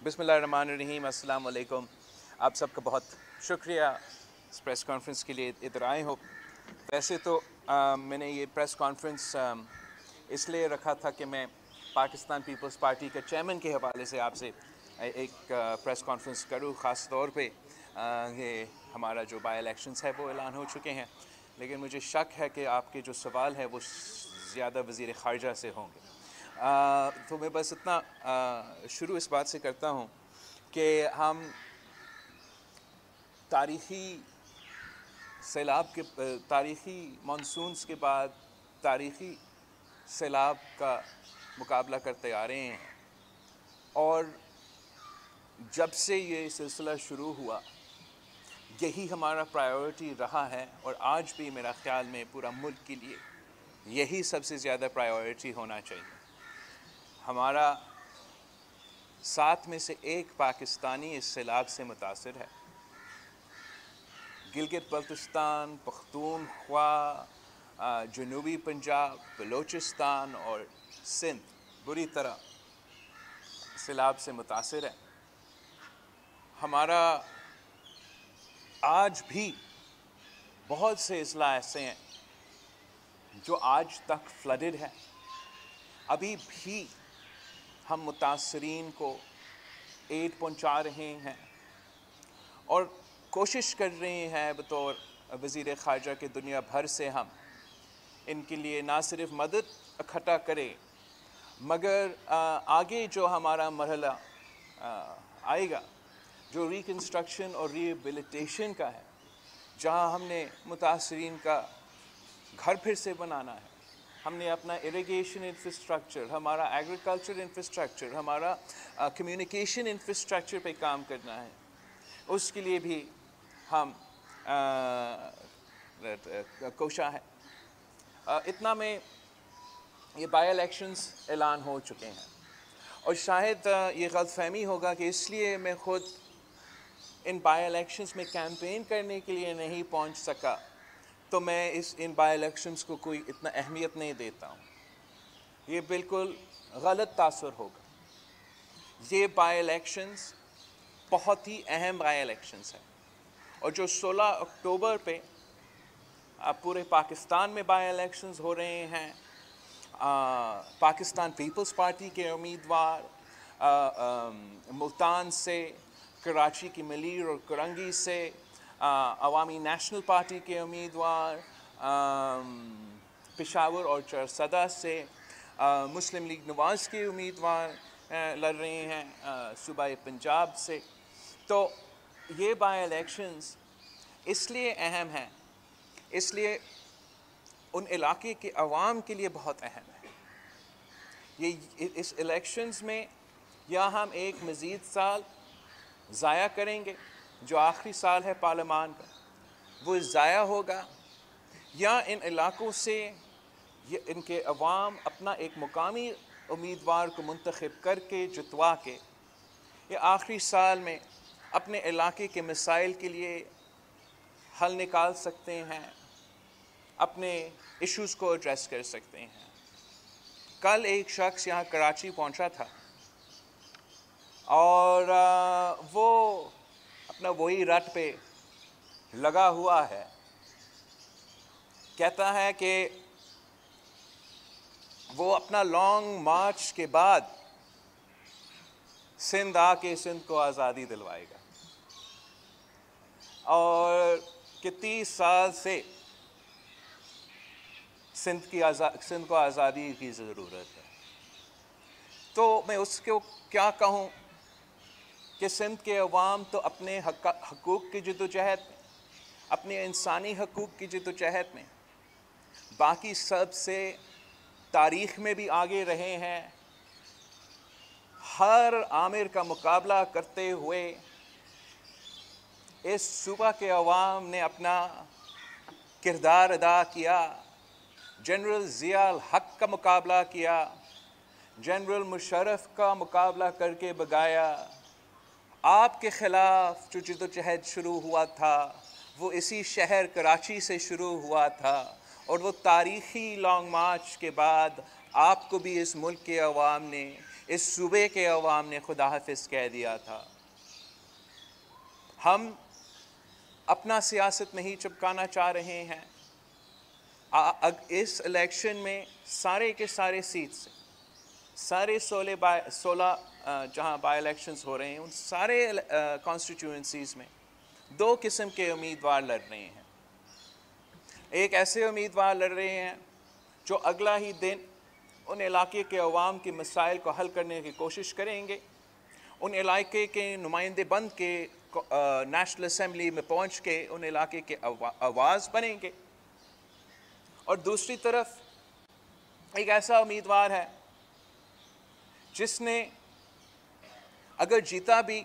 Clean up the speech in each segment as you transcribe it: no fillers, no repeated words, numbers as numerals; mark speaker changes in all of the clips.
Speaker 1: بسم اللہ الرحمن الرحیم. السلام علیکم. آپ سب کا بہت شکریہ اس پریس کانفرنس کے لیے ادھر آئے ہو. ویسے تو میں نے یہ پریس کانفرنس اس لیے رکھا تھا کہ میں پاکستان پیپلز پارٹی کے چیئرمین کے حوالے سے آپ سے ایک پریس کانفرنس کروں، خاص طور پہ یہ ہمارا جو بائی الیکشنز ہے وہ اعلان ہو چکے ہیں، لیکن مجھے شک ہے کہ آپ کے جو سوال ہے وہ زیادہ وزیر خارجہ سے ہوں گے. تو میں بس اتنا شروع اس بات سے کرتا ہوں کہ ہم تاریخی سیلاب کے تاریخی مانسونز کے بعد تاریخی سیلاب کا مقابلہ کرتے آ رہے ہیں، اور جب سے یہ سلسلہ شروع ہوا یہی ہمارا پرائیورٹی رہا ہے، اور آج بھی میرا خیال میں پورا ملک کے لیے یہی سب سے زیادہ پرائیورٹی ہونا چاہیے. ہمارا 7 میں سے 1 پاکستانی اس سیلاب سے متاثر ہے. گلگت بلتستان، پختونخوا، جنوبی پنجاب، بلوچستان اور سندھ بری طرح سیلاب سے متاثر ہے. ہمارا آج بھی بہت سے اضلاع ایسے ہیں جو آج تک فلڈڈ ہے. ابھی بھی ہم متاثرین کو ایڈ پہنچا رہے ہیں اور کوشش کر رہے ہیں بطور وزیر خارجہ کے دنیا بھر سے ہم ان کے لیے نہ صرف مدد اکٹھا کریں، مگر آگے جو ہمارا مرحلہ آئے گا جو ریکنسٹرکشن اور ریہیبلیٹیشن کا ہے، جہاں ہم نے متاثرین کا گھر پھر سے بنانا ہے، ہم نے اپنا اریگیشن انفراسٹرکچر، ہمارا ایگریکلچر انفراسٹرکچر، ہمارا کمیونیکیشن انفراسٹرکچر پہ کام کرنا ہے. اس کے لیے بھی ہم کوشاں ہیں. اتنا میں یہ بائی الیکشنز اعلان ہو چکے ہیں، اور شاید یہ غلط فہمی ہوگا کہ اس لیے میں خود ان بائی الیکشنز میں کیمپین کرنے کے لیے نہیں پہنچ سکا تو میں ان بائی الیکشنز کو کوئی اتنا اہمیت نہیں دیتا ہوں. یہ بالکل غلط تاثر ہوگا. یہ بائی الیکشنز بہت ہی اہم بائی الیکشنز ہیں، اور جو 16 اکتوبر پہ پورے پاکستان میں بائی الیکشنز ہو رہے ہیں، پاکستان پیپلز پارٹی کے امیدوار ملتان سے، کراچی کی ملیر اور کرنگی سے، عوامی نیشنل پارٹی کے امیدوار پشاور اور چرسدہ سے، مسلم لیگ نواز کے امیدوار لڑ رہے ہیں صوبہ پنجاب سے. تو یہ بائی الیکشنز اس لیے اہم ہیں، اس لیے ان علاقے کے عوام کے لیے بہت اہم ہے. اس الیکشنز میں یا ہم ایک مزید سال ضائع کریں گے، جو آخری سال ہے پارلیمان کا وہ ضائع ہوگا، یا ان علاقوں سے ان کے عوام اپنا ایک مقامی امیدوار کو منتخب کر کے جتوا کے یہ آخری سال میں اپنے علاقے کے مسائل کے لیے حل نکال سکتے ہیں، اپنے ایشوز کو ایڈریس کر سکتے ہیں. کل ایک شخص یہاں کراچی پہنچا تھا، اور وہ اپنا وہی رٹ پہ لگا ہوا ہے. کہتا ہے کہ وہ اپنا لانگ مارچ کے بعد سندھ آ کے سندھ کو آزادی دلوائے گا، اور کہ 30 سال سے سندھ کو آزادی کی ضرورت ہے. تو میں اس کو کیا کہوں کہ سندھ کے عوام تو اپنے حقوق کی جدوجہد میں، اپنے انسانی حقوق کی جدوجہد میں باقی سب سے تاریخ میں بھی آگے رہے ہیں. ہر آمر کا مقابلہ کرتے ہوئے اس صوبہ کے عوام نے اپنا کردار ادا کیا. جنرل ضیاء الحق کا مقابلہ کیا، جنرل مشرف کا مقابلہ کر کے بگایا. آپ کے خلاف جو جدوجہد شروع ہوا تھا وہ اسی شہر کراچی سے شروع ہوا تھا، اور وہ تاریخی لانگ مارچ کے بعد آپ کو بھی اس ملک کے عوام نے اس صوبے کے عوام نے خدا حافظ کہہ دیا تھا. ہم اپنا سیاست نہیں چپکانا چاہ رہے ہیں. اس الیکشن میں سارے کے سارے سیٹ سے سارے 16 جہاں بائی الیکشنز ہو رہے ہیں ان سارے کانسٹیٹیوئنسیز میں 2 قسم کے امیدوار لڑ رہے ہیں. ایک ایسے امیدوار لڑ رہے ہیں جو اگلا ہی دن ان علاقے کے عوام کے مسائل کو حل کرنے کی کوشش کریں گے, ان علاقے کے نمائندے بن کے نیشنل اسمبلی میں پہنچ کے ان علاقے کے آواز بنیں گے. اور دوسری طرف ایک ایسا امیدوار ہے جس نے اگر جیتا بھی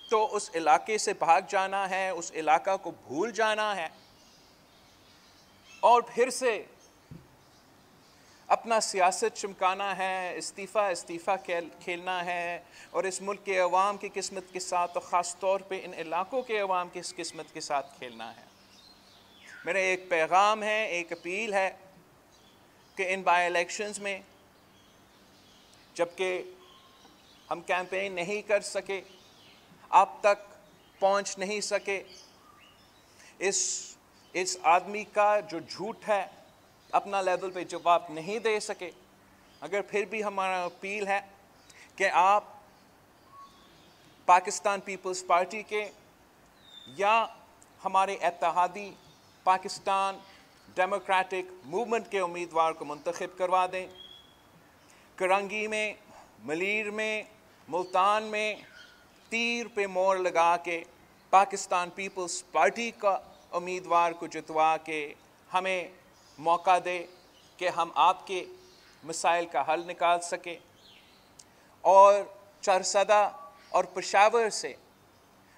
Speaker 1: تو اس علاقے سے بھاگ جانا ہے, اس علاقہ کو بھول جانا ہے اور پھر سے اپنا سیاست چمکانا ہے, استعفیٰ کھیلنا ہے اور اس ملک کے عوام کی قسمت کے ساتھ اور خاص طور پہ ان علاقوں کے عوام کی قسمت کے ساتھ کھیلنا ہے. میرا ایک پیغام ہے, ایک اپیل ہے کہ ان بائی الیکشنز میں جبکہ ہم کیمپین نہیں کر سکے, آپ تک پہنچ نہیں سکے, اس آدمی کا جو جھوٹ ہے اپنا لیول پہ جواب نہیں دے سکے, اگر پھر بھی ہمارا اپیل ہے کہ آپ پاکستان پیپلز پارٹی کے یا ہمارے اتحادی پاکستان ڈیموکریٹک موومنٹ کے امیدوار کو منتخب کروا دیں. کرنگی میں, ملیر میں, ملتان میں تیر پہ مور لگا کے پاکستان پیپلز پارٹی کا امیدوار کو جتوا کے ہمیں موقع دے کہ ہم آپ کے مسائل کا حل نکال سکیں. اور چرسدہ اور پشاور سے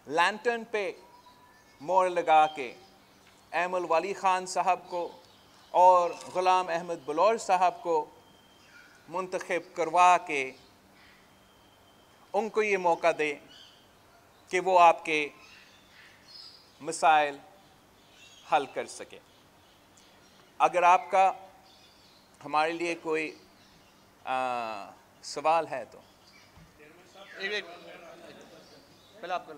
Speaker 1: لینٹن پہ مور لگا کے ایمل والی خان صاحب کو اور غلام احمد بلور صاحب کو منتخب کروا کے ان کو یہ موقع دے کہ وہ آپ کے مسائل حل کر سکے. اگر آپ کا ہمارے لیے کوئی سوال ہے تو پہلے آپ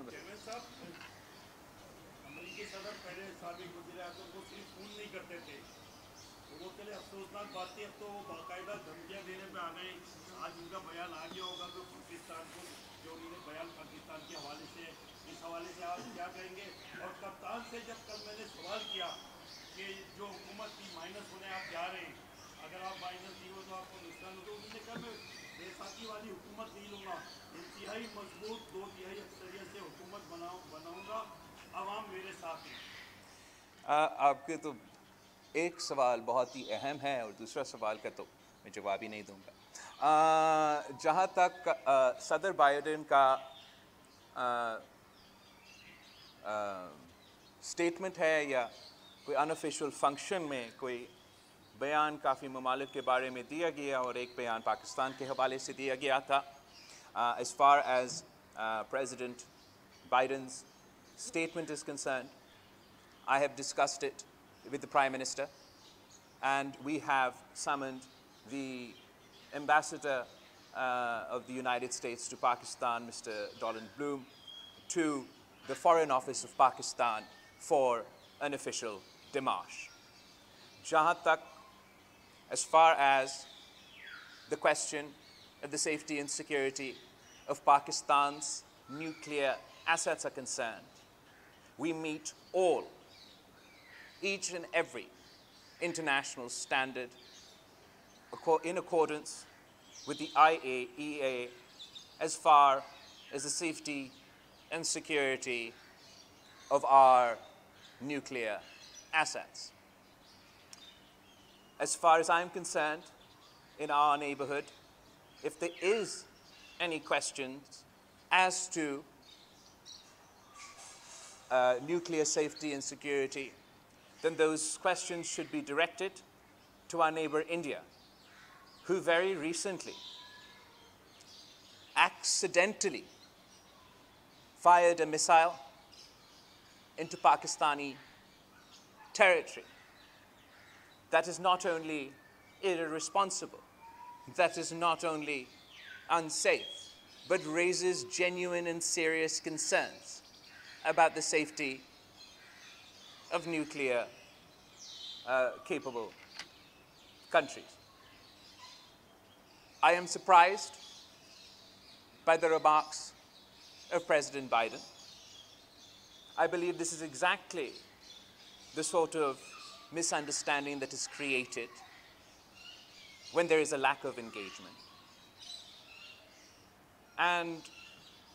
Speaker 2: امریکی صدر پہلے سابق وزیر اعظم کو صرف فون نہیں کرتے تھے, وہ کے لیے افسوسناک بات تھی. اب تو وہ باقاعدہ دھمکیاں دینے پہ آ گئے. آج ان کا بیان آ گیا ہوگا کہ پاکستان کو جو انہوں نے بیان پاکستان کے حوالے سے, اس حوالے سے آپ کیا کہیں گے؟ اور کپتان سے جب کل میں نے سوال کیا کہ جو حکومت کی مائنس ہونے آپ جا رہے ہیں, اگر آپ مائنس نہیں ہو تو آپ کو نقصان ہو, تو انہوں نے کہا میں بے ساکی والی حکومت نہیں لوں گا, انتہائی مضبوط 2/3 اکثریت سے حکومت بناؤں گا, عوام میرے ساتھ ہیں.
Speaker 1: آپ کے تو ایک سوال بہت ہی اہم ہے اور دوسرا سوال کا تو میں جواب ہی نہیں دوں گا. جہاں تک صدر بائیڈن کا سٹیٹمنٹ ہے یا کوئی انآفیشیل فنکشن میں کوئی بیان کافی ممالک کے بارے میں دیا گیا اور ایک بیان پاکستان کے حوالے سے دیا گیا تھا. As far as President Biden's statement is concerned, I have discussed it with the Prime Minister, and we have summoned the Ambassador of the United States to Pakistan, Mr. Donald Bloom, to the Foreign Office of Pakistan for an official démarche. Jahan tak, as far as the question of the safety and security of Pakistan's nuclear assets are concerned, we meet each and every international standard in accordance with the IAEA as far as the safety and security of our nuclear assets. As far as I'm concerned, in our neighborhood, if there is any questions as to nuclear safety and security, then those questions should be directed to our neighbor India, who very recently accidentally fired a missile into Pakistani territory. That is not only irresponsible, that is not only unsafe, but raises genuine and serious concerns about the safety of nuclear capable countries. I am surprised by the remarks of President Biden. I believe this is exactly the sort of misunderstanding that is created when there is a lack of engagement. And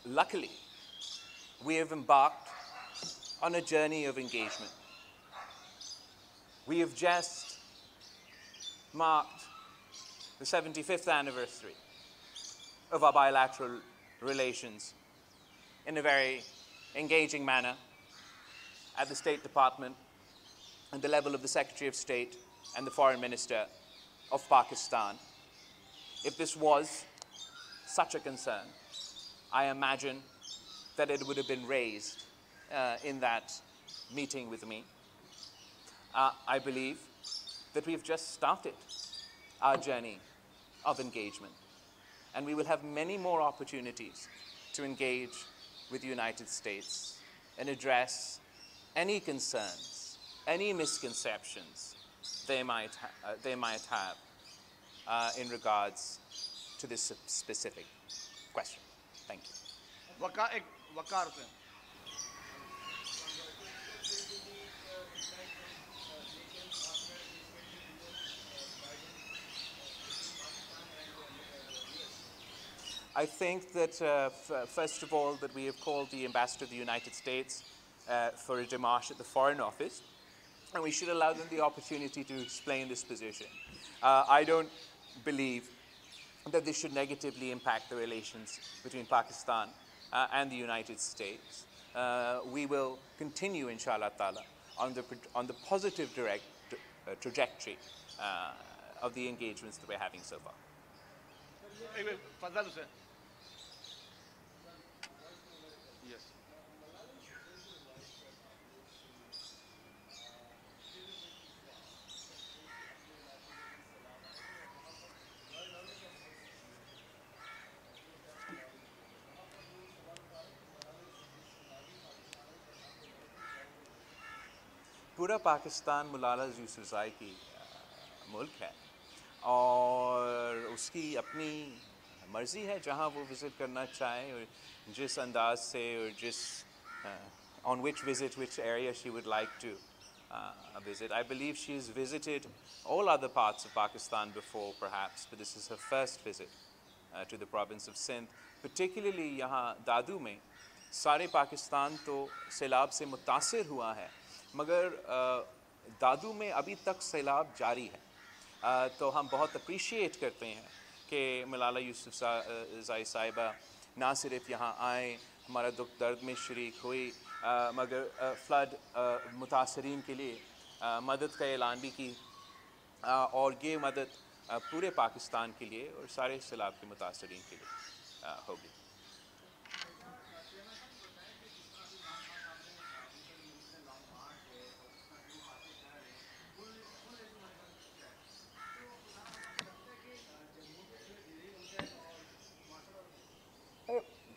Speaker 1: luckily, we have embarked on a journey of engagement. We have just marked the 75th anniversary of our bilateral relations in a very engaging manner at the State Department, at the level of the Secretary of State and the Foreign Minister of Pakistan. If this was such a concern, I imagine that it would have been raised in that meeting with me. I believe that we've just started our journey of engagement, and we will have many more opportunities to engage with the United States and address any concerns, any misconceptions they might have in regards to this specific question. Thank you.
Speaker 3: وقار سے
Speaker 1: I think that, first of all, that we have called the Ambassador of the United States for a démarche at the Foreign Office, and we should allow them the opportunity to explain this position. I don't believe that this should negatively impact the relations between Pakistan and the United States. We will continue, inshallah ta'ala, on the positive trajectory of the engagements that we're having so far.
Speaker 3: فضل سے یس
Speaker 1: پورا پاکستان ملالہ یوسفزائی کی ملک ہے، اور اس کی اپنی مرضی ہے جہاں وہ وزٹ کرنا چاہے، اور جس انداز سے اور جس on which visit, which area she would like to visit. I believe she's visited all other parts of Pakistan before, perhaps, but this is her first visit to the province of Sindh. Particularly یہاں دادو میں سارے پاکستان تو سیلاب سے متاثر ہوا ہے، مگر دادو میں ابھی تک سیلاب جاری ہے. تو ہم بہت اپریشیٹ کرتے ہیں کہ ملالہ یوسفزائی صاحبہ نہ صرف یہاں آئیں، ہمارا دکھ درد میں شریک ہوئی، مگر فلڈ متاثرین کے لیے مدد کا اعلان بھی کی، اور یہ مدد پورے پاکستان کے لیے اور سارے سیلاب کے متاثرین کے لیے ہوگی.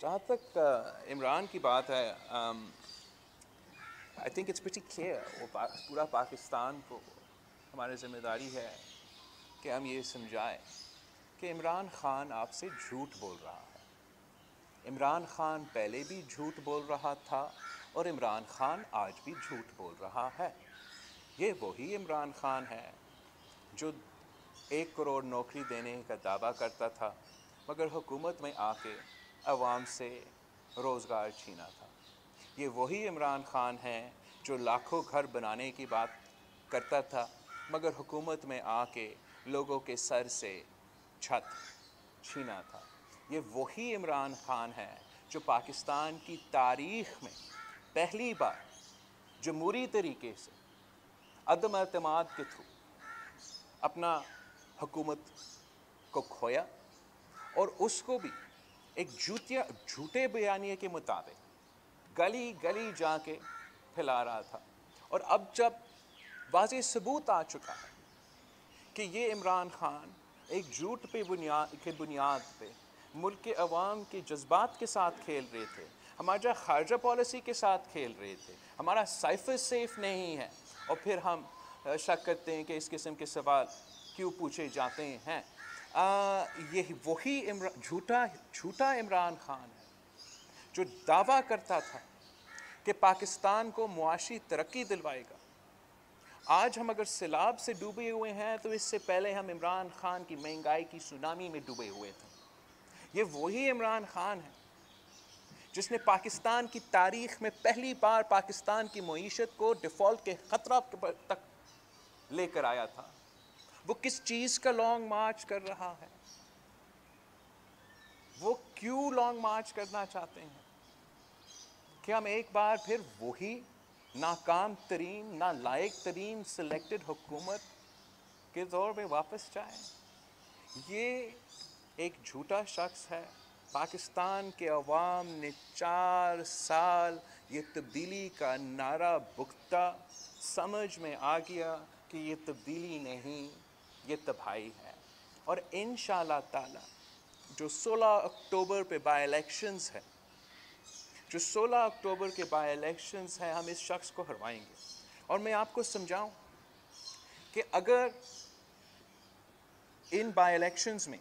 Speaker 1: جہاں تک عمران کی بات ہے، I think it's pretty clear, وہ پورا پاکستان کو ہماری ذمہ داری ہے کہ ہم یہ سمجھائیں کہ عمران خان آپ سے جھوٹ بول رہا ہے. عمران خان پہلے بھی جھوٹ بول رہا تھا، اور عمران خان آج بھی جھوٹ بول رہا ہے. یہ وہی عمران خان ہے جو 1 کروڑ نوکری دینے کا دعویٰ کرتا تھا، مگر حکومت میں آ کے عوام سے روزگار چھینا تھا. یہ وہی عمران خان ہے جو لاکھوں گھر بنانے کی بات کرتا تھا، مگر حکومت میں آ کے لوگوں کے سر سے چھت چھینا تھا. یہ وہی عمران خان ہے جو پاکستان کی تاریخ میں پہلی بار جمہوری طریقے سے عدم اعتماد کے تھرو اپنا حکومت کو کھویا، اور اس کو بھی ایک جھوٹے بیانیے کے مطابق گلی گلی جا کے پھیلا رہا تھا. اور اب جب واضح ثبوت آ چکا ہے کہ یہ عمران خان ایک جھوٹ کے بنیاد پہ ملک کے عوام کے جذبات کے ساتھ کھیل رہے تھے، ہمارا خارجہ پالیسی کے ساتھ کھیل رہے تھے، ہمارا سائفر سیف نہیں ہے، اور پھر ہم شک کرتے ہیں کہ اس قسم کے سوال کیوں پوچھے جاتے ہیں۔ یہ وہی جھوٹا عمران خان ہے جو دعویٰ کرتا تھا کہ پاکستان کو معاشی ترقی دلوائے گا۔ آج ہم اگر سیلاب سے ڈوبے ہوئے ہیں تو اس سے پہلے ہم عمران خان کی مہنگائی کی سونامی میں ڈوبے ہوئے تھے۔ یہ وہی عمران خان ہے جس نے پاکستان کی تاریخ میں پہلی بار پاکستان کی معیشت کو ڈیفالٹ کے خطرہ تک لے کر آیا تھا۔ وہ کس چیز کا لانگ مارچ کر رہا ہے؟ وہ کیوں لانگ مارچ کرنا چاہتے ہیں؟ کہ ہم ایک بار پھر وہی ناکام ترین، نالائق ترین سلیکٹڈ حکومت کے دور میں واپس جائیں؟ یہ ایک جھوٹا شخص ہے۔ پاکستان کے عوام نے 4 سال یہ تبدیلی کا نعرہ بکتا، سمجھ میں آ گیا کہ یہ تبدیلی نہیں، یہ تباہی ہے۔ اور انشاءاللہ تعالی جو 16 اکتوبر پہ بائی الیکشنز ہے، جو 16 اکتوبر کے بائی الیکشنز ہیں، ہم اس شخص کو ہروائیں گے۔ اور میں آپ کو سمجھاؤں کہ اگر ان بائی الیکشنز میں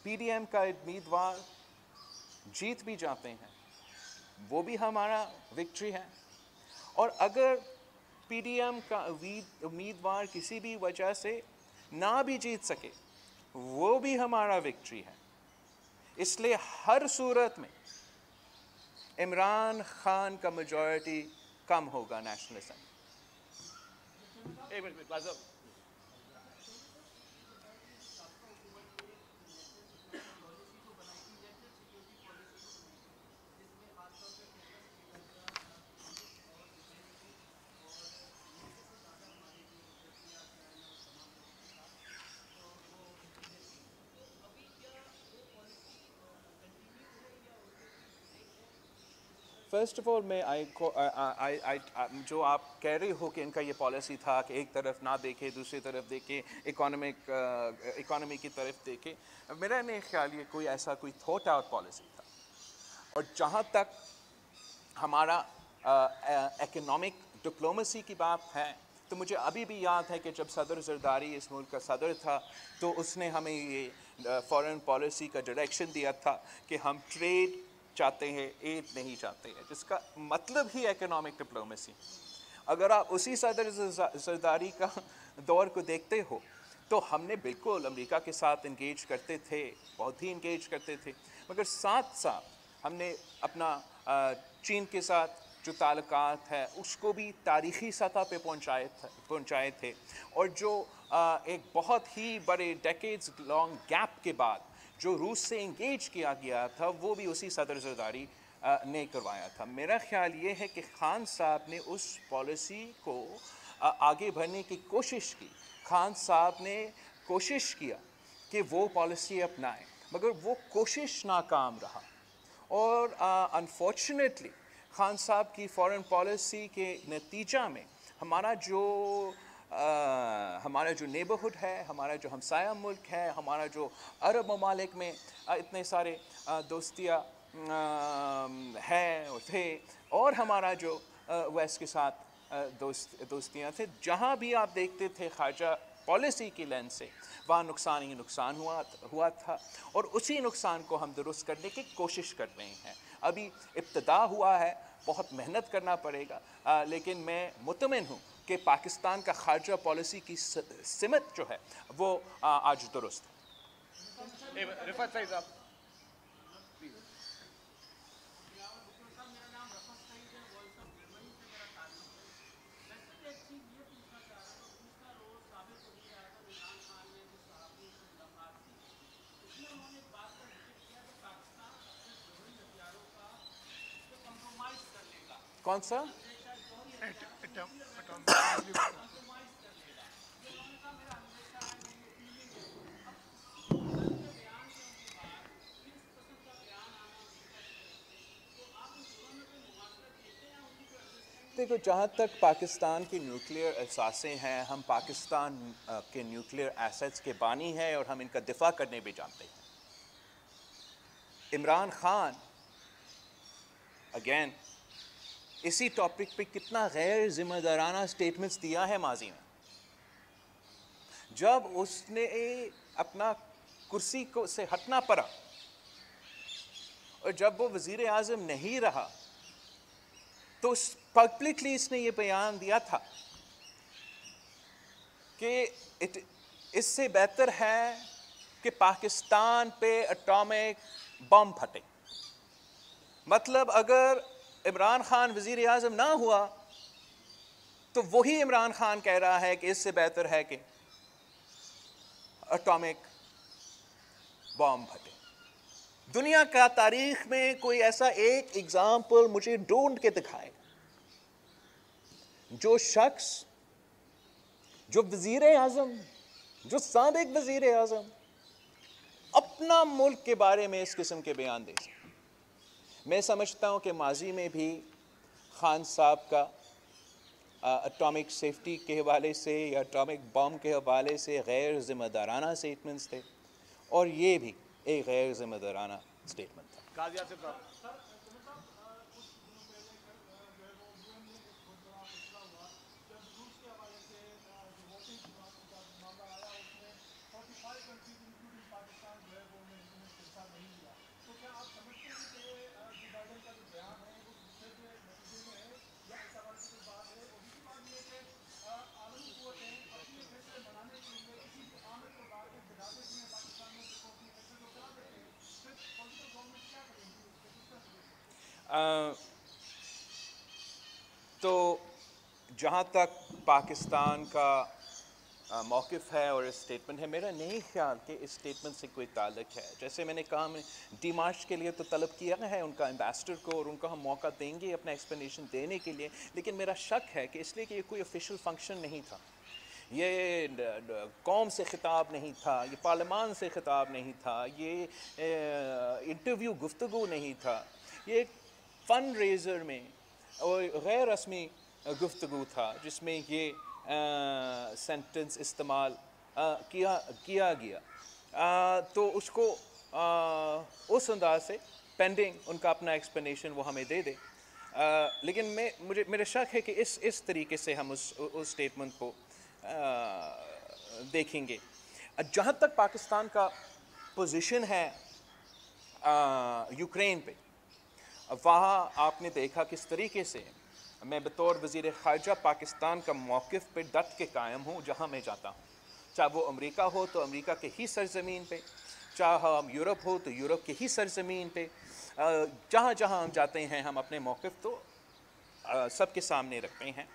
Speaker 1: پی ڈی ایم کا امیدوار جیت بھی جاتے ہیں، وہ بھی ہمارا وکٹری ہے، اور اگر پی ڈی ایم کا امیدوار کسی بھی وجہ سے نہ بھی جیت سکے، وہ بھی ہمارا وکٹری ہے۔ اس لیے ہر صورت میں عمران خان کا میجورٹی کم ہوگا نیشنل اسمبلی۔
Speaker 3: ایک منٹ لازم
Speaker 1: فرسٹ آف آل میں جو آپ کہہ رہے ہو کہ ان کا یہ پالیسی تھا کہ ایک طرف نہ دیکھے دوسری طرف دیکھے، اکانومی کی طرف دیکھے، میرا نہیں خیال یہ کوئی ایسا کوئی تھوٹ آؤٹ پالیسی تھا۔ اور جہاں تک ہمارا اکنامک ڈپلومیسی کی بات ہے، تو مجھے ابھی بھی یاد ہے کہ جب صدر زرداری اس ملک کا صدر تھا تو اس نے ہمیں یہ فارن پالیسی کا ڈائریکشن دیا تھا کہ ہم ٹریڈ چاہتے ہیں، ایڈ نہیں چاہتے ہیں، جس کا مطلب ہی اکنامک ڈپلومیسی۔ اگر آپ اسی صدر زرداری کا دور کو دیکھتے ہو تو ہم نے بالکل امریکہ کے ساتھ انگیج کرتے تھے، بہت ہی انگیج کرتے تھے، مگر ساتھ ساتھ ہم نے اپنا چین کے ساتھ جو تعلقات ہے اس کو بھی تاریخی سطح پہ پہنچائے تھے، اور جو ایک بہت ہی بڑے ڈیکیڈز لانگ گیپ کے بعد جو روس سے انگیج کیا گیا تھا وہ بھی اسی صدر زرداری نے کروایا تھا۔ میرا خیال یہ ہے کہ خان صاحب نے اس پالیسی کو آگے بڑھنے کی کوشش کی، خان صاحب نے کوشش کیا کہ وہ پالیسی اپنائیں، مگر وہ کوشش ناکام رہا، اور انفارچونیٹلی خان صاحب کی فارن پالیسی کے نتیجہ میں ہمارا جو نیبرہڈ ہے، ہمارا جو ہمسایہ ملک ہے، ہمارا جو عرب ممالک میں اتنے سارے دوستیاں ہیں اور تھے، اور ہمارا جو ویسٹ کے ساتھ دوستیاں تھے، جہاں بھی آپ دیکھتے تھے خارجہ پالیسی کی لینس سے وہاں نقصان ہی نقصان ہوا تھا، اور اسی نقصان کو ہم درست کرنے کی کوشش کر رہے ہیں۔ ابھی ابتدا ہوا ہے، بہت محنت کرنا پڑے گا، لیکن میں مطمئن ہوں کہ پاکستان کا خارجہ پالیسی کی سمت جو ہے وہ آج درست ہے۔
Speaker 3: رفعت صاحب
Speaker 1: کون سا؟ دیکھو جہاں تک پاکستان کی نیوکلیئر اثاثے ہیں، ہم پاکستان کے نیوکلیئر ایسٹس کے بانی ہیں اور ہم ان کا دفاع کرنے بھی جانتے ہیں. عمران خان اگین اسی ٹاپک پہ کتنا غیر ذمہ دارانہ سٹیٹمنٹس دیا ہے ماضی میں. جب اس نے اپنا کرسی کو سے ہٹنا پڑا اور جب وہ وزیر اعظم نہیں رہا تو پبلکلی اس نے یہ بیان دیا تھا کہ اس سے بہتر ہے کہ پاکستان پہ اٹامک بم پھٹے. مطلب اگر عمران خان وزیر اعظم نہ ہوا تو وہی عمران خان کہہ رہا ہے کہ اس سے بہتر ہے کہ اٹامک بم پھٹے. دنیا کا تاریخ میں کوئی ایسا ایک ایگزامپل مجھے ڈھونڈ کے دکھائے جو شخص، جو وزیر اعظم، جو سابق وزیر اعظم اپنا ملک کے بارے میں اس قسم کے بیان دے سکے. میں سمجھتا ہوں کہ ماضی میں بھی خان صاحب کا اٹامک سیفٹی کے حوالے سے یا اٹامک بم کے حوالے سے غیر ذمہ دارانہ سٹیٹمنٹس تھے، اور یہ بھی ایک غیر ذمہ دارانہ سٹیٹمنٹ تھا.
Speaker 3: قاضی آصف صاحب.
Speaker 1: تو جہاں تک پاکستان کا موقف ہے اور اسٹیٹمنٹ ہے، میرا نہیں خیال کہ اس اسٹیٹمنٹ سے کوئی تعلق ہے. جیسے میں نے کہا، میں ڈی مارچ کے لیے تو طلب کیا ہے ان کا ایمبیسڈر کو، اور ان کو ہم موقع دیں گے اپنا ایکسپلینیشن دینے کے لیے. لیکن میرا شک ہے کہ اس لیے کہ یہ کوئی آفیشیل فنکشن نہیں تھا، یہ قوم سے خطاب نہیں تھا، یہ پارلیمان سے خطاب نہیں تھا، یہ انٹرویو گفتگو نہیں تھا، یہ ایک فنڈ ریزر میں اور غیر رسمی گفتگو تھا جس میں یہ سینٹنس استعمال کیا گیا. تو اس کو اس انداز سے پینڈنگ ان کا اپنا ایکسپلینیشن وہ ہمیں دے دے. لیکن میرا شک ہے کہ اس طریقے سے ہم اس اسٹیٹمنٹ کو دیکھیں گے. جہاں تک پاکستان کا پوزیشن ہے یوکرین پہ، وہاں آپ نے دیکھا کس طریقے سے میں بطور وزیر خارجہ پاکستان کا موقف پہ ڈٹ کے قائم ہوں جہاں میں جاتا ہوں. چاہے وہ امریکہ ہو تو امریکہ کے ہی سرزمین پہ، چاہے ہم یورپ ہو تو یورپ کے ہی سرزمین پہ، جہاں جہاں ہم جاتے ہیں ہم اپنے موقف تو سب کے سامنے رکھتے ہیں.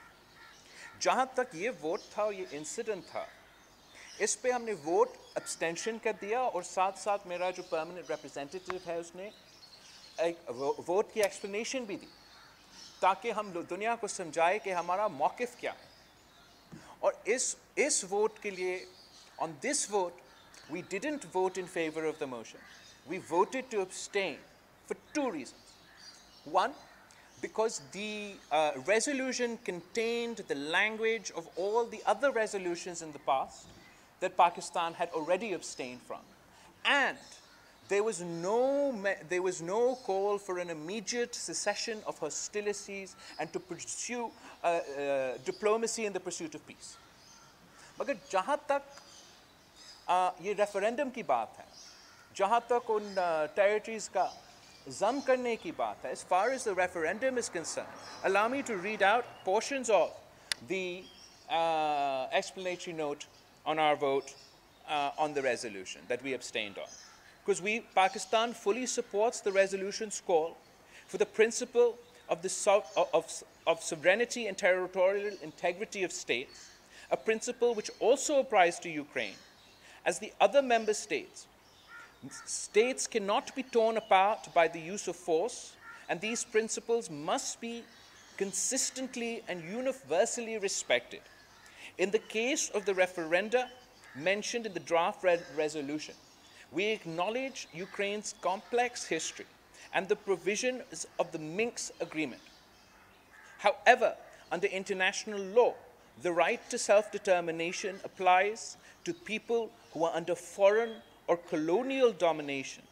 Speaker 1: جہاں تک یہ ووٹ تھا اور یہ انسیڈنٹ تھا، اس پہ ہم نے ووٹ ابسٹینشن کر دیا، اور ساتھ ساتھ میرا جو پرماننٹ ریپرزینٹیٹیو ہے اس نے ایک ووٹ کی ایکسپلینیشن بھی دی تاکہ ہم دنیا کو سمجھائے کہ ہمارا موقف کیا ہے. اور اس ووٹ کے لیے on this vote we didn't vote in favour of the motion, we voted to abstain for two reasons. One, because the resolution contained the language of all the other resolutions in the past that Pakistan had already abstained from, and there was no call for an immediate cessation of hostilities and to pursue diplomacy in the pursuit of peace. مگر جہاں تک یہ referendum کی بات ہے، جہاں تک ان territories کا ضم کرنے کی بات ہے، as far as the referendum is concerned, allow me to read out portions of the explanatory note on our vote on the resolution that we abstained on. Because Pakistan fully supports the resolution's call for the principle of sovereignty and territorial integrity of states, a principle which also applies to Ukraine. As the other member states, states cannot be torn apart by the use of force, and these principles must be consistently and universally respected. In the case of the referenda mentioned in the draft resolution, we acknowledge Ukraine's complex history and the provisions of the Minsk Agreement. However, under international law, the right to self-determination applies to people who are under foreign or colonial domination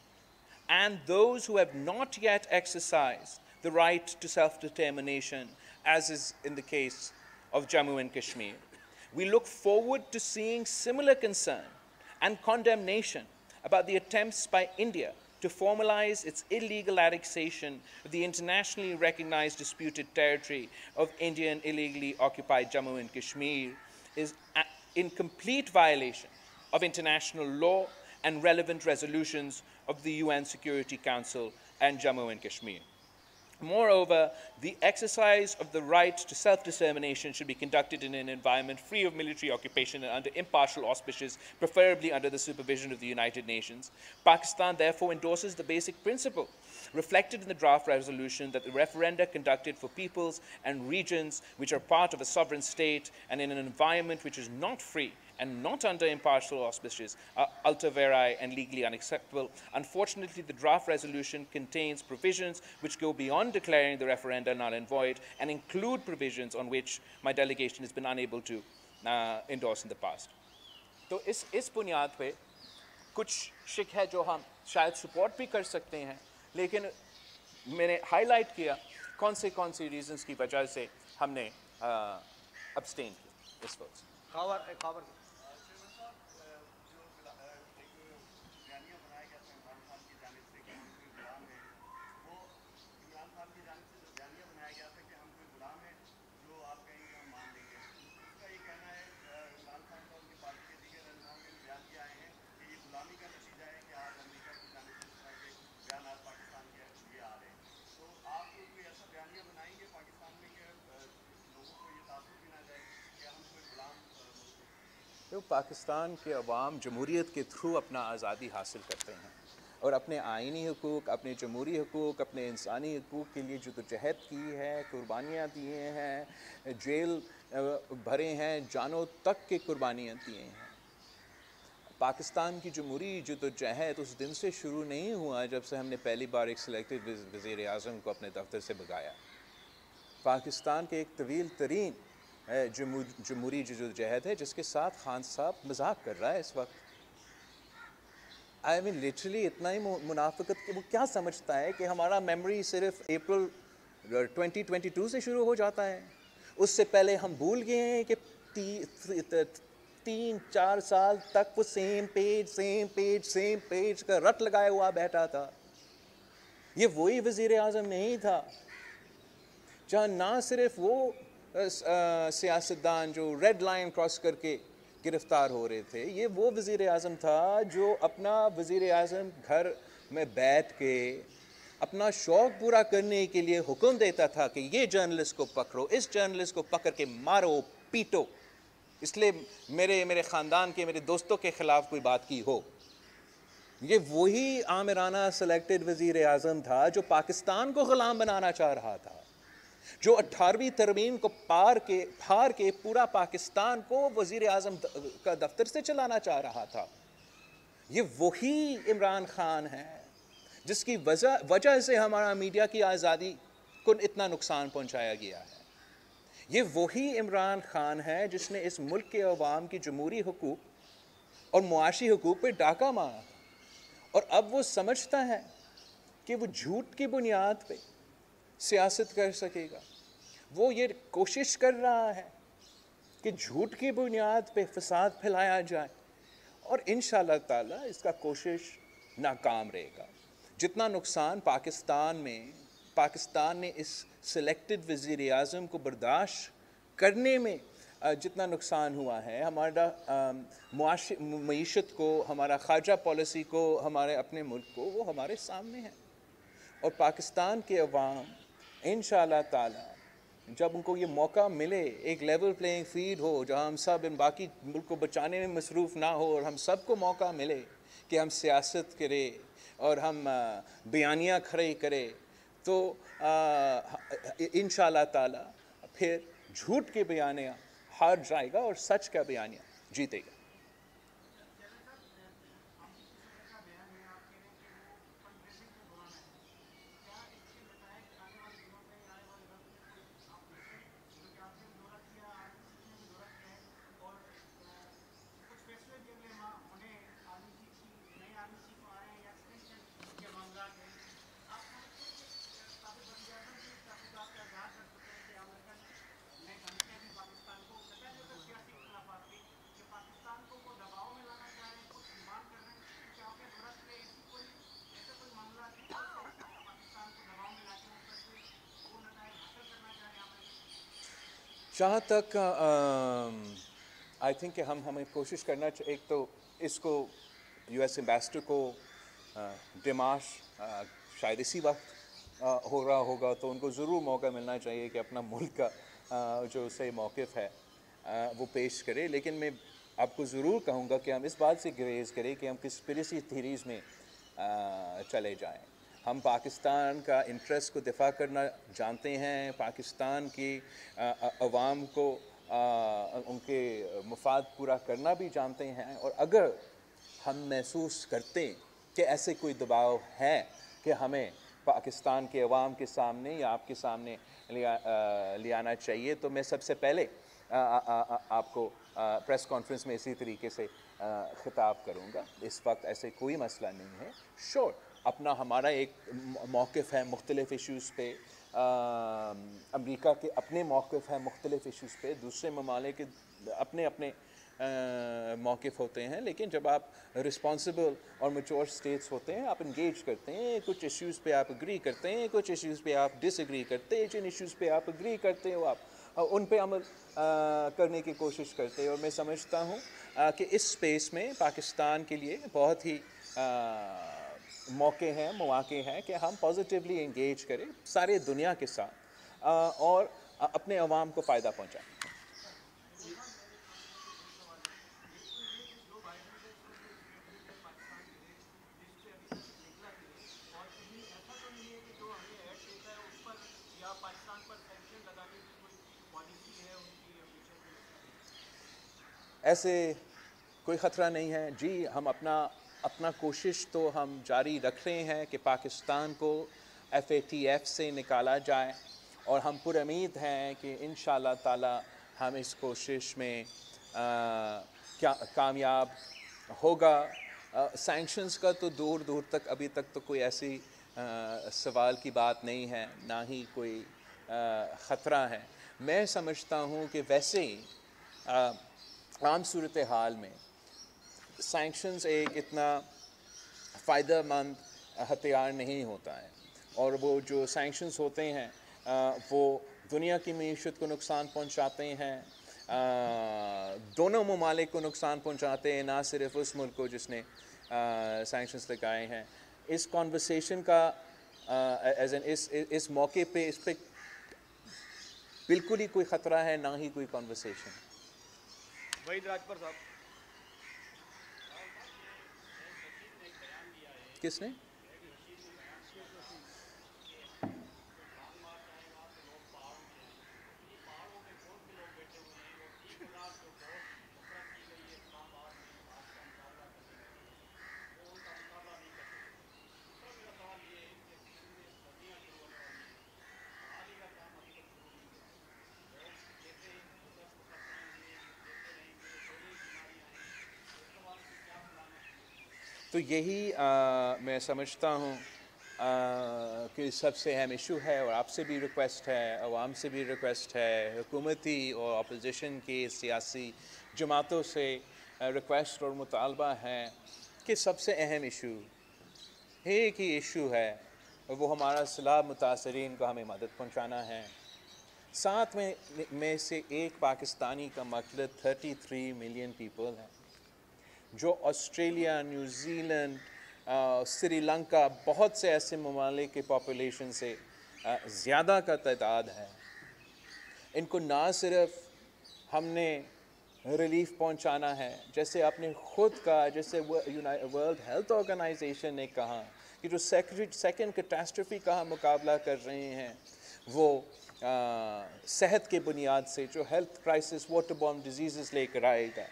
Speaker 1: and those who have not yet exercised the right to self-determination, as is in the case of Jammu and Kashmir. We look forward to seeing similar concern and condemnation about the attempts by India to formalize its illegal annexation of the internationally recognized disputed territory of Indian illegally occupied Jammu and Kashmir is in complete violation of international law and relevant resolutions of the UN Security Council and Jammu and Kashmir. Moreover, the exercise of the right to self-determination should be conducted in an environment free of military occupation and under impartial auspices, preferably under the supervision of the United Nations. Pakistan therefore endorses the basic principle reflected in the draft resolution that the referenda conducted for peoples and regions which are part of a sovereign state and in an environment which is not free and not under impartial auspices are ultra vires and legally unacceptable. Unfortunately, the draft resolution contains provisions which go beyond declaring the referenda null and void and include provisions on which my delegation has been unable to endorse in the past. تو اس بنیاد پہ کچھ شک ہے جو ہم شاید support بھی کر سکتے ہیں، لیکن میں نے ہائی لائٹ کیا کون سی ریزنس کی وجہ سے ہم نے ابسٹین کیا اس وقت.
Speaker 3: خاور
Speaker 1: پاکستان کے عوام جمہوریت کے تھرو اپنا آزادی حاصل کرتے ہیں اور اپنے آئینی حقوق، اپنے جمہوری حقوق، اپنے انسانی حقوق کے لیے جدوجہد کی ہے، قربانیاں دیے ہیں، جیل بھرے ہیں، جانوں تک کے قربانیاں دیے ہیں. پاکستان کی جمہوری جدوجہد اس دن سے شروع نہیں ہوا جب سے ہم نے پہلی بار ایک سلیکٹڈ وزیر اعظم کو اپنے دفتر سے بھگایا. پاکستان کے ایک طویل ترین جمہوری جدوجہد ہے جس کے ساتھ خان صاحب مذاق کر رہا ہے اس وقت. آئی مین لٹرلی اتنا ہی منافقت کہ وہ کیا سمجھتا ہے کہ ہمارا میموری صرف اپریل 2022 سے شروع ہو جاتا ہے. اس سے پہلے ہم بھول گئے ہیں کہ 3-4 سال تک وہ سیم پیج کا رٹ لگائے ہوا بیٹھا تھا. یہ وہی وزیر اعظم نہیں تھا جہاں نہ صرف وہ سیاستدان جو ریڈ لائن کراس کر کے گرفتار ہو رہے تھے، یہ وہ وزیر اعظم تھا جو اپنا وزیر اعظم گھر میں بیٹھ کے اپنا شوق پورا کرنے کے لیے حکم دیتا تھا کہ یہ جرنلسٹ کو پکڑو، اس جرنلسٹ کو پکڑ کے مارو پیٹو، اس لیے میرے خاندان کے میرے دوستوں کے خلاف کوئی بات کی ہو. یہ وہی آمرانہ سلیکٹڈ وزیر اعظم تھا جو پاکستان کو غلام بنانا چاہ رہا تھا، جو 18ویں ترمیم کو پھاڑ کے پورا پاکستان کو وزیر اعظم کا دفتر سے چلانا چاہ رہا تھا. یہ وہی عمران خان ہے جس کی وجہ سے ہمارا میڈیا کی آزادی کو اتنا نقصان پہنچایا گیا ہے. یہ وہی عمران خان ہے جس نے اس ملک کے عوام کی جمہوری حقوق اور معاشی حقوق پہ ڈاکہ مارا تھا، اور اب وہ سمجھتا ہے کہ وہ جھوٹ کی بنیاد پہ سیاست کر سکے گا. وہ یہ کوشش کر رہا ہے کہ جھوٹ کی بنیاد پہ فساد پھیلایا جائے، اور انشاءاللہ تعالی اس کا کوشش ناکام رہے گا. جتنا نقصان پاکستان نے اس سلیکٹڈ وزیر اعظم کو برداشت کرنے میں جتنا نقصان ہوا ہے، ہمارا معیشت کو، ہمارا خارجہ پالیسی کو، ہمارے اپنے ملک کو، وہ ہمارے سامنے ہے. اور پاکستان کے عوام انشاءاللہ تعالی جب ان کو یہ موقع ملے، ایک لیول پلینگ فیلڈ ہو جہاں ہم سب ان باقی ملک کو بچانے میں مصروف نہ ہو اور ہم سب کو موقع ملے کہ ہم سیاست کریں اور ہم بیانیاں کھڑے کریں، تو انشاءاللہ تعالی پھر جھوٹ کے بیانیہ ہار جائے گا اور سچ کا بیانیہ جیتے گا. جہاں تک آئی تھنک کہ ہمیں کوشش کرنا ایک تو اس کو یو ایس ایمبیسڈر کو ڈیمارش شاید اسی وقت ہو رہا ہوگا، تو ان کو ضرور موقع ملنا چاہیے کہ اپنا ملک کا جو صحیح موقف ہے وہ پیش کرے. لیکن میں آپ کو ضرور کہوں گا کہ ہم اس بات سے گریز کریں کہ ہم کنسپریسی تھیریز میں چلے جائیں. ہم پاکستان کا انٹرسٹ کو دفاع کرنا جانتے ہیں، پاکستان کی عوام کو ان کے مفاد پورا کرنا بھی جانتے ہیں، اور اگر ہم محسوس کرتے کہ ایسے کوئی دباؤ ہے کہ ہمیں پاکستان کے عوام کے سامنے یا آپ کے سامنے لے آنا چاہیے، تو میں سب سے پہلے آپ کو پریس کانفرنس میں اسی طریقے سے خطاب کروں گا. اس وقت ایسے کوئی مسئلہ نہیں ہے. شور اپنا ہمارا ایک موقف ہے مختلف ایشوز پہ، امریکہ کے اپنے موقف ہیں مختلف ایشوز پہ، دوسرے ممالک کے اپنے اپنے موقف ہوتے ہیں، لیکن جب آپ رسپانسبل اور میچور اسٹیٹس ہوتے ہیں، آپ انگیج کرتے ہیں، کچھ ایشوز پہ آپ اگری کرتے ہیں، کچھ ایشوز پہ آپ ڈس ایگری کرتے ہیں، جن ایشوز پہ آپ اگری کرتے ہو آپ ان پہ عمل کرنے کی کوشش کرتے ہیں. اور میں سمجھتا ہوں کہ اس اسپیس میں پاکستان کے لیے بہت ہی موقع ہیں، مواقع ہیں کہ ہم پازیٹیولی انگیج کریں سارے دنیا کے ساتھ اور اپنے عوام کو فائدہ پہنچائیں. ایسے کوئی خطرہ نہیں ہے جی. ہم اپنا کوشش تو ہم جاری رکھ رہے ہیں کہ پاکستان کو FATF سے نکالا جائے، اور ہم پر امید ہیں کہ انشاءاللہ تعالی ہم اس کوشش میں کامیاب ہوگا. سینکشنز کا تو دور دور تک ابھی تک تو کوئی ایسی سوال کی بات نہیں ہے، نہ ہی کوئی خطرہ ہے. میں سمجھتا ہوں کہ ویسے ہی عام صورتحال میں سینکشنز ایک اتنا فائدہ مند ہتھیار نہیں ہوتا ہے، اور وہ جو سینکشنز ہوتے ہیں وہ دنیا کی معیشت کو نقصان پہنچاتے ہیں، دونوں ممالک کو نقصان پہنچاتے ہیں، نہ صرف اس ملک کو جس نے سینکشنز لگائے ہیں. اس کانورسیشن کا اس موقع پہ اس پہ بالکل ہی کوئی خطرہ ہے، نہ ہی کوئی کانورسیشن.
Speaker 3: وحید راجپر صاحب.
Speaker 1: کس نے؟ تو یہی میں سمجھتا ہوں کہ سب سے اہم ایشو ہے، اور آپ سے بھی ریکویسٹ ہے، عوام سے بھی ریکویسٹ ہے، حکومتی اور اپوزیشن کی سیاسی جماعتوں سے ریکویسٹ اور مطالبہ ہے کہ سب سے اہم ایشو ایک ہی ایشو ہے، وہ ہمارا سیلاب متاثرین کو ہمیں مدد پہنچانا ہے. ساتھ میں سے ایک پاکستانی کا مقصد 33 ملین پیپل ہیں، جو Australia, New Zealand, Sri Lanka, بہت سے ایسے ممالک کی پاپولیشن سے زیادہ کا تعداد ہے. ان کو نہ صرف ہم نے ریلیف پہنچانا ہے، جیسے آپ نے خود کہا، جیسے ورلڈ ہیلتھ آرگنائزیشن نے کہا کہ جو سیکنڈ کیٹاسٹرفی کا ہم مقابلہ کر رہے ہیں وہ صحت کے بنیاد سے، جو health crisis water born diseases لے کر آئے گا.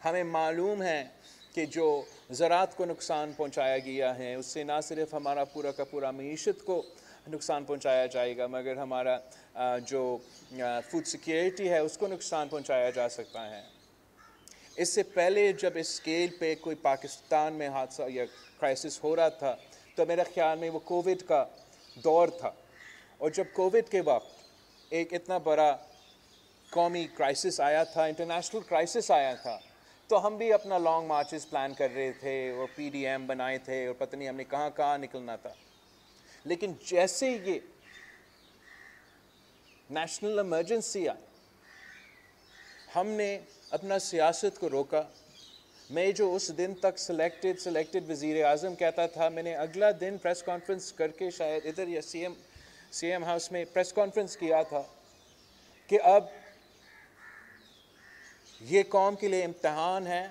Speaker 1: ہمیں معلوم ہے کہ جو زراعت کو نقصان پہنچایا گیا ہے اس سے نہ صرف ہمارا پورا کا پورا معیشت کو نقصان پہنچایا جائے گا، مگر ہمارا جو فوڈ سیکیورٹی ہے اس کو نقصان پہنچایا جا سکتا ہے. اس سے پہلے جب اس اسکیل پہ کوئی پاکستان میں حادثہ یا کرائسس ہو رہا تھا تو میرے خیال میں وہ کووڈ کا دور تھا، اور جب کووڈ کے وقت ایک اتنا بڑا قومی کرائسس آیا تھا، انٹرنیشنل کرائسس آیا تھا، تو ہم بھی اپنا لانگ مارچز پلان کر رہے تھے اور PDM بنائے تھے اور پتہ نہیں ہم نے کہاں کہاں نکلنا تھا. لیکن جیسے یہ نیشنل ایمرجنسی آئی ہم نے اپنا سیاست کو روکا. میں جو اس دن تک سلیکٹڈ وزیر اعظم کہتا تھا, میں نے اگلا دن پریس کانفرنس کر کے شاید ادھر یا سی ایم ہاؤس میں پریس کانفرنس کیا تھا کہ اب یہ قوم کے لیے امتحان ہے,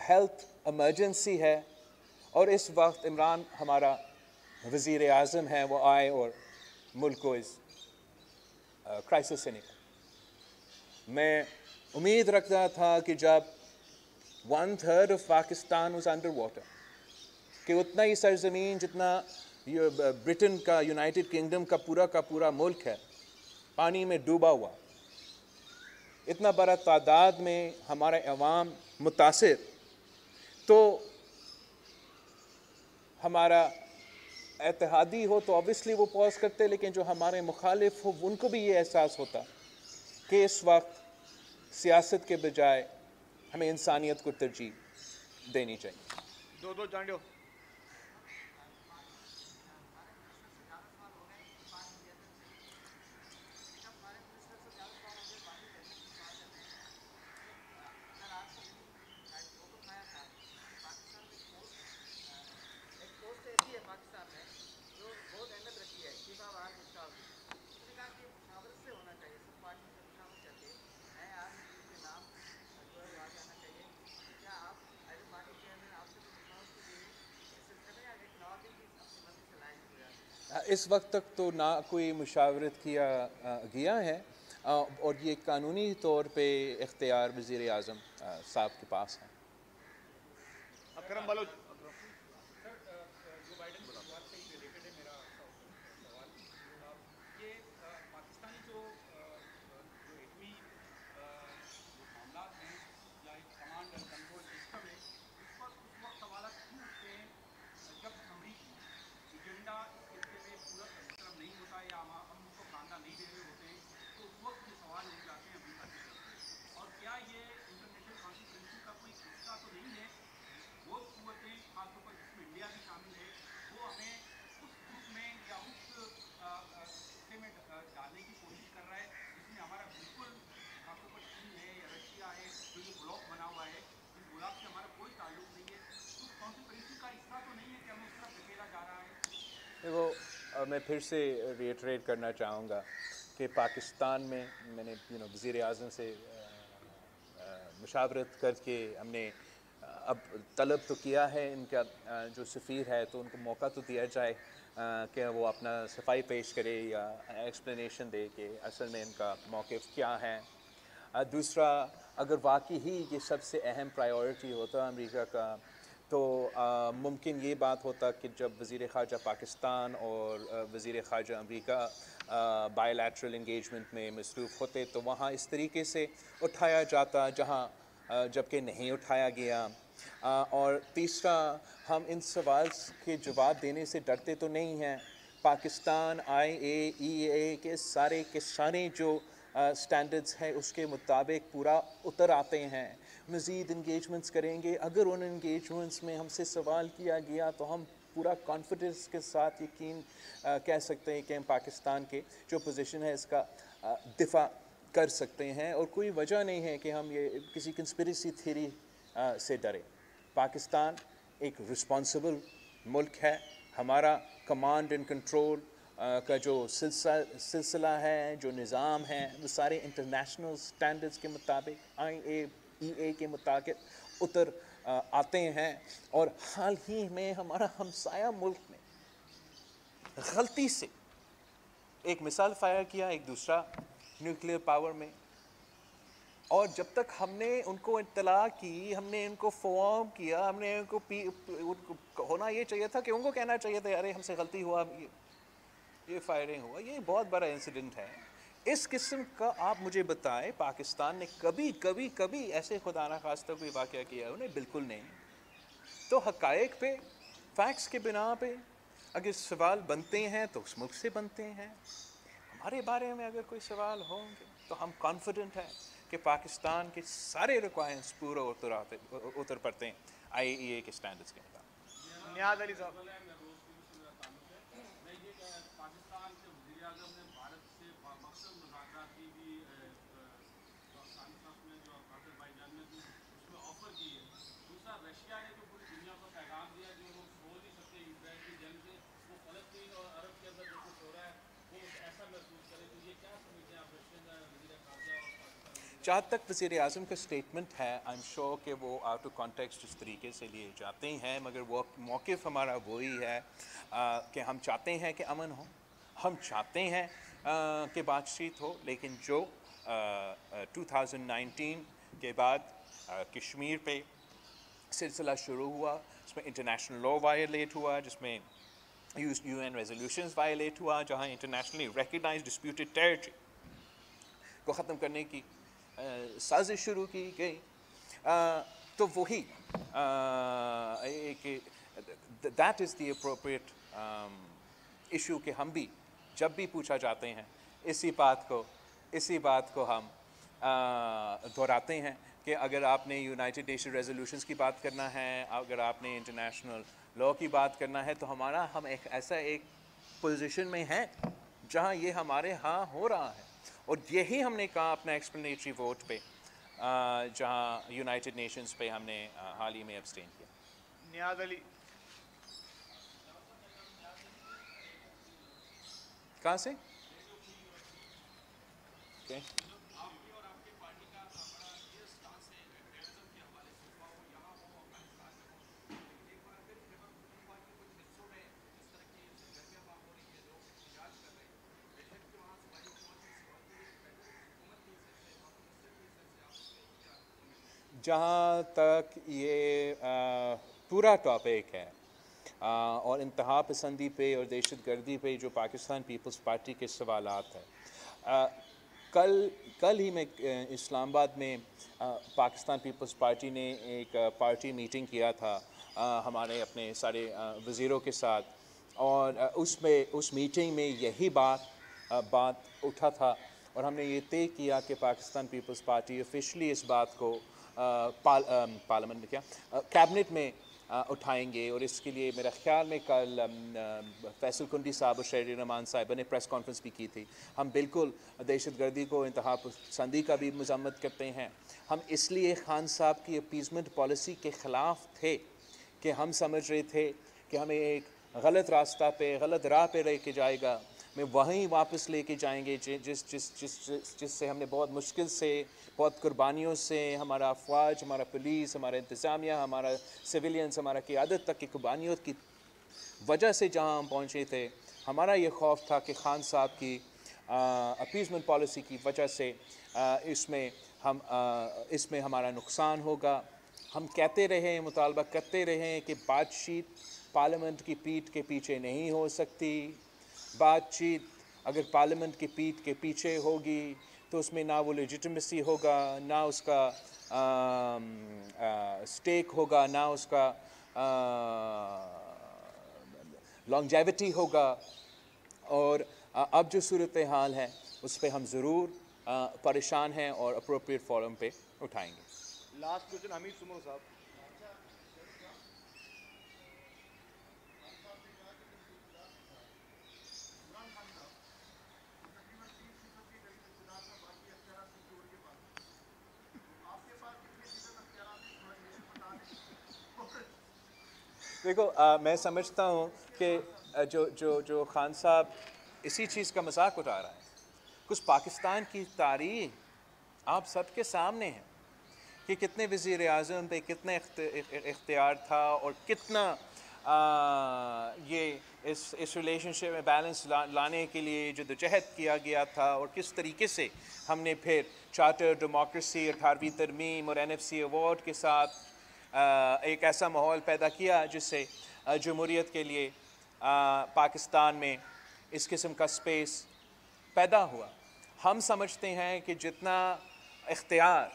Speaker 1: ہیلتھ ایمرجنسی ہے, اور اس وقت عمران ہمارا وزیر اعظم ہے, وہ آئے اور ملک کو اس کرائسس سے نکال. میں امید رکھتا تھا کہ جب 1/3 of Pakistan was under water, کہ اتنا ہی سرزمین جتنا برٹن کا, یونائٹڈ کنگڈم کا پورا ملک ہے, پانی میں ڈوبا ہوا, اتنا بڑا تعداد میں ہمارے عوام متاثر, تو ہمارا اتحادی ہو تو obviously وہ پوز کرتے, لیکن جو ہمارے مخالف ہو ان کو بھی یہ احساس ہوتا کہ اس وقت سیاست کے بجائے ہمیں انسانیت کو ترجیح دینی چاہیے.
Speaker 3: دو چانڈیو.
Speaker 1: اس وقت تک تو نہ کوئی مشاورت کیا گیا ہے, اور یہ قانونی طور پہ اختیار وزیر اعظم صاحب کے پاس ہے.
Speaker 3: اکرم بلوچ.
Speaker 2: جو بائیڈن کی بات سے ہی ریلیٹڈ ہے میرا سوال. یہ پاکستانی جو ایٹمی معاملات ہیں یا ایک کمانڈ اینڈ کنٹرول سسٹم ہے, اس پر اس وقت سوالات کیوں اٹھتے ہیں جب امریکی ایجنڈا اس خطے میں پورا مطلب نہیں ہوتا ہے یا ہم اس کو خاندہ نہیں دے رہے ہوتے ہیں, تو اس وقت یہ سوال اٹھ جاتے ہیں امریکہ کی طرف سے. اور کیا یہ انٹرنیشنل کانفرنس کا کوئی حصہ تو نہیں ہے؟ وہ قوتیں خاص طور پر جس میں انڈیا بھی شامل ہے, وہ ہمیں اس گروپ میں یا اس حصے میں ڈالنے کی کوشش کر رہا ہے جس میں ہمارا بالکل خاص طور پر چین ہے یا رشیا ہے, جو یہ بلاک بنا ہوا ہے, اس بلاک سے ہمارا کوئی تعلق نہیں ہے. اس کانفرنس کا حصہ تو نہیں ہے کہ ہمیں اس طرف دھکیلا جا رہا ہے؟
Speaker 1: وہ میں پھر سے ریٹریٹ کرنا چاہوں گا کہ پاکستان میں میں نے وزیر اعظم سے مشاورت کر کے ہم نے اب طلب تو کیا ہے, ان کا جو سفیر ہے تو ان کو موقع تو دیا جائے کہ وہ اپنا صفائی پیش کرے یا ایکسپلینیشن دے کہ اصل میں ان کا موقف کیا ہے. دوسرا, اگر واقعی ہی یہ سب سے اہم پرائیورٹی ہوتا امریکہ کا, تو ممکن یہ بات ہوتا کہ جب وزیر خارجہ پاکستان اور وزیر خارجہ امریکہ بائی لیٹرل انگیجمنٹ میں مصروف ہوتے تو وہاں اس طریقے سے اٹھایا جاتا جہاں جبکہ نہیں اٹھایا گیا. اور تیسرا, ہم ان سوال کے جواب دینے سے ڈرتے تو نہیں ہیں. پاکستان IAEA کے سارے جو سٹینڈرڈز ہیں اس کے مطابق پورا اتر آتے ہیں. مزید انگیجمنٹس کریں گے, اگر ان انگیجمنٹس میں ہم سے سوال کیا گیا تو ہم پورا کانفیڈنس کے ساتھ یقین کہہ سکتے ہیں کہ ہم پاکستان کے جو پوزیشن ہے اس کا دفاع کر سکتے ہیں, اور کوئی وجہ نہیں ہے کہ ہم یہ کسی کنسپریسی تھیوری سے ڈریں. پاکستان ایک رسپانسبل ملک ہے. ہمارا کمانڈ اینڈ کنٹرول کا جو سلسلہ ہے, جو نظام ہے, وہ سارے انٹرنیشنل سٹینڈرڈز کے مطابق IAEA کے مطابق اتر آتے ہیں. اور حال ہی میں ہمارا ہمسایہ ملک نے غلطی سے ایک مثال فائر کیا ایک دوسرا نیوکلیئر پاور میں, اور جب تک ہم نے ان کو اطلاع کی, ہم نے ان کو فارم کیا, ہم نے ان کو ہونا یہ چاہیے تھا کہ ان کو کہنا چاہیے تھا ارے ہم سے غلطی ہوا, یہ فائرنگ ہوا, یہ بہت بڑا انسیڈنٹ ہے. اس قسم کا آپ مجھے بتائیں پاکستان نے کبھی ایسے خدا نخواستہ کوئی واقعہ کیا ہے؟ انہیں بالکل نہیں. تو حقائق پہ, فیکٹس کے بنا پہ اگر سوال بنتے ہیں تو اس ملک سے بنتے ہیں. ہمارے بارے میں اگر کوئی سوال ہوں گے تو ہم کانفیڈنٹ ہیں کہ پاکستان کے سارے ریکوائرمنٹس پورا اتر پڑتے ہیں IAEA کے سٹینڈرڈز کے مطابق.
Speaker 3: نیاز علی صاحب.
Speaker 2: میں یہ پاکستان کے وزیر اعظم نے بھارت سے مقصد مذاکرات کی بھی اس میں آفر کی ہے. دوسرا رشیا نے جو پوری دنیا کو پیغام دیا جو لوگ سو نہیں سکتے اسرائیل کی جنگ سے, وہ فلسطین اور عرب کے اندر جو کچھ ہو رہا ہے وہ ایسا محسوس کرے. تو یہ کیا سمجھتے ہیں آپ رشین وزیر خارجہ اور پاکستان؟
Speaker 1: جہاں تک وزیر اعظم کا اسٹیٹمنٹ ہے, آئی ایم شیور کہ وہ آؤٹ آف کانٹیکسٹ اس طریقے سے لیے جاتے ہیں, مگر وہ موقف ہمارا وہی ہے کہ ہم چاہتے ہیں کہ امن ہو, ہم چاہتے ہیں کہ بات چیت ہو, لیکن جو 2019 کے بعد کشمیر پہ سلسلہ شروع ہوا, اس میں انٹرنیشنل لا وائلیٹ ہوا, جس میں یو این ریزولوشنز وائلیٹ ہوا, جہاں انٹرنیشنلی ریکگنائزڈ ڈسپیوٹڈ ٹیریٹری کو ختم کرنے کی سازش شروع کی گئی, تو وہی that is the appropriate issue کہ ہم بھی جب بھی پوچھا جاتے ہیں اسی بات کو ہم دہراتے ہیں کہ اگر آپ نے یونائٹڈ نیشن ریزولوشنز کی بات کرنا ہے, اگر آپ نے انٹرنیشنل لا کی بات کرنا ہے, تو ہم ایک ایسا ایک پوزیشن میں ہیں جہاں یہ ہمارے ہاں ہو رہا ہے. اور یہی ہم نے کہا اپنا ایکسپلینیٹری ووٹ پہ, جہاں یونائٹڈ نیشنز پہ ہم نے حال ہی میں ابسٹین کیا.
Speaker 3: نیاز علی.
Speaker 1: کہاں سے؟ جہاں تک یہ پورا ٹاپک ہے اور انتہا پسندی پہ اور دہشت گردی پہ جو پاکستان پیپلز پارٹی کے سوالات ہیں, کل ہی میں اسلام آباد میں پاکستان پیپلز پارٹی نے ایک پارٹی میٹنگ کیا تھا ہمارے اپنے سارے وزیروں کے ساتھ, اور اس میٹنگ میں یہی بات اٹھا تھا, اور ہم نے یہ طے کیا کہ پاکستان پیپلز پارٹی آفیشلی اس بات کو پارلیمنٹ میں کیبنٹ میں اٹھائیں گے. اور اس کے لیے میرا خیال میں کل فیصل کنڈی صاحب اور شہری رحمان صاحبہ نے پریس کانفرنس بھی کی تھی. ہم بالکل دہشت گردی کو, انتہا پسندی کا بھی مذمت کرتے ہیں. ہم اس لیے خان صاحب کی اپیزمنٹ پالیسی کے خلاف تھے کہ ہم سمجھ رہے تھے کہ ہمیں ایک غلط راستہ پہ, غلط راہ پہ لے کے جائے گا, میں وہیں واپس لے کے جائیں گے جس سے ہم نے بہت مشکل سے, بہت قربانیوں سے, ہمارا افواج, ہمارا پولیس, ہمارا انتظامیہ, ہمارا سویلینز, ہمارا قیادت تک کی قربانیوں کی وجہ سے جہاں ہم پہنچے تھے, ہمارا یہ خوف تھا کہ خان صاحب کی اپیزمنٹ پالیسی کی وجہ سے اس میں ہمارا نقصان ہوگا. ہم کہتے رہے, مطالبہ کرتے رہے کہ بات چیت پارلیمنٹ کی پیٹھ کے پیچھے نہیں ہو سکتی. بات چیت اگر پارلیمنٹ کی پیٹھ کے پیچھے ہوگی تو اس میں نہ وہ لیجیٹمیسی ہوگا, نہ اس کا سٹیک ہوگا, نہ اس کا لانگیویٹی ہوگا. اور اب جو صورتحال ہے اس پہ ہم ضرور پریشان ہیں اور اپروپریٹ فورم پہ اٹھائیں گے.
Speaker 3: لاسٹ کوشچن حمید سمرو صاحب.
Speaker 1: دیکھو, میں سمجھتا ہوں کہ جو خان صاحب اسی چیز کا مذاق اٹھا رہا ہے. کچھ پاکستان کی تاریخ آپ سب کے سامنے ہے کہ کتنے وزیر اعظم پہ کتنے اختیار تھا, اور کتنا یہ اس ریلیشن شپ میں بیلنس لانے کے لیے جدوجہد کیا گیا تھا, اور کس طریقے سے ہم نے پھر چارٹر ڈیموکریسی, 18ویں ترمیم اور NFC ایوارڈ کے ساتھ ایک ایسا ماحول پیدا کیا جس سے جمہوریت کے لیے پاکستان میں اس قسم کا سپیس پیدا ہوا. ہم سمجھتے ہیں کہ جتنا اختیار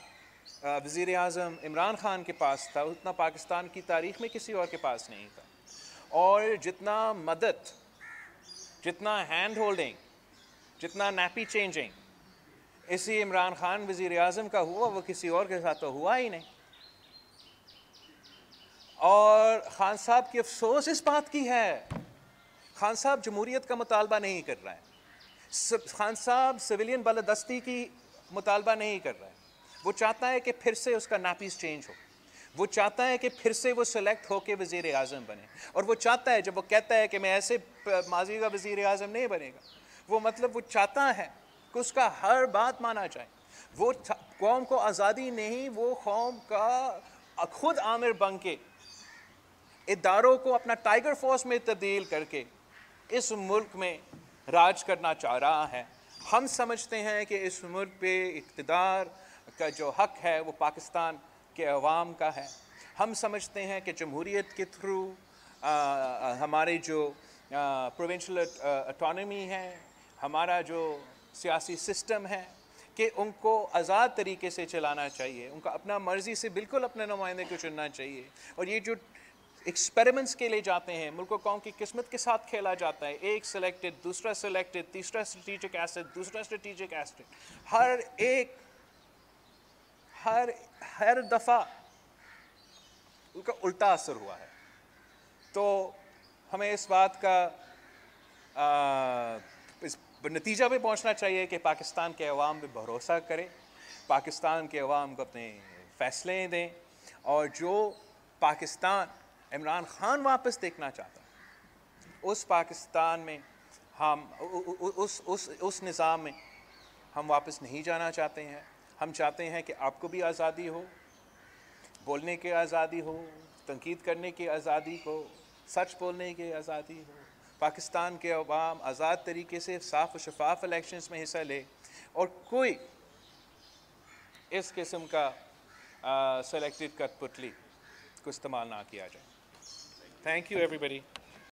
Speaker 1: وزیر اعظم عمران خان کے پاس تھا اتنا پاکستان کی تاریخ میں کسی اور کے پاس نہیں تھا, اور جتنا مدد, جتنا ہینڈ ہولڈنگ, جتنا نیپی چینجنگ اسی عمران خان وزیر اعظم کا ہوا وہ کسی اور کے ساتھ تو ہوا ہی نہیں. اور خان صاحب کی افسوس اس بات کی ہے, خان صاحب جمہوریت کا مطالبہ نہیں کر رہا ہے, خان صاحب سویلین بالادستی کی مطالبہ نہیں کر رہا ہے, وہ چاہتا ہے کہ پھر سے اس کا ناپیس چینج ہو، وہ چاہتا ہے کہ پھر سے وہ سلیکٹ ہو کے وزیر اعظم بنے، اور وہ چاہتا ہے جب وہ کہتا ہے کہ میں ایسے ماضی کا وزیر اعظم نہیں بنے گا، وہ مطلب وہ چاہتا ہے کہ اس کا ہر بات مانا جائے. وہ قوم کو آزادی نہیں، وہ قوم کا خود آمر بن کے اداروں کو اپنا ٹائیگر فورس میں تبدیل کر کے اس ملک میں راج کرنا چاہ رہا ہے. ہم سمجھتے ہیں کہ اس ملک پہ اقتدار کا جو حق ہے وہ پاکستان کے عوام کا ہے. ہم سمجھتے ہیں کہ جمہوریت کے تھرو ہمارے جو پروونشل اٹانومی ہے، ہمارا جو سیاسی سسٹم ہے، کہ ان کو آزاد طریقے سے چلانا چاہیے، ان کو اپنا مرضی سے بالکل اپنے نمائندے کو چننا چاہیے. اور یہ جو ایکسپیریمنٹس کے لے جاتے ہیں، ملک و قوم کی قسمت کے ساتھ کھیلا جاتا ہے، ایک سلیکٹڈ، دوسرا سلیکٹڈ، تیسرا اسٹریٹجک ایسٹ، دوسرا اسٹریٹجک ایسٹ، ہر دفعہ ان کا الٹا اثر ہوا ہے. تو ہمیں اس بات کا اس نتیجہ پہ پہنچنا چاہیے کہ پاکستان کے عوام پہ بھروسہ کرے، پاکستان کے عوام کو اپنے فیصلے دیں، اور جو پاکستان عمران خان واپس دیکھنا چاہتا ہے، اس پاکستان میں ہم اس نظام میں ہم واپس نہیں جانا چاہتے ہیں. ہم چاہتے ہیں کہ آپ کو بھی آزادی ہو، بولنے کی آزادی ہو، تنقید کرنے کی آزادی ہو، سچ بولنے کی آزادی ہو. پاکستان کے عوام آزاد طریقے سے صاف و شفاف الیکشنز میں حصہ لے، اور کوئی اس قسم کا سلیکٹڈ کٹ پتلی کو استعمال نہ کیا جائے. Thank you every body.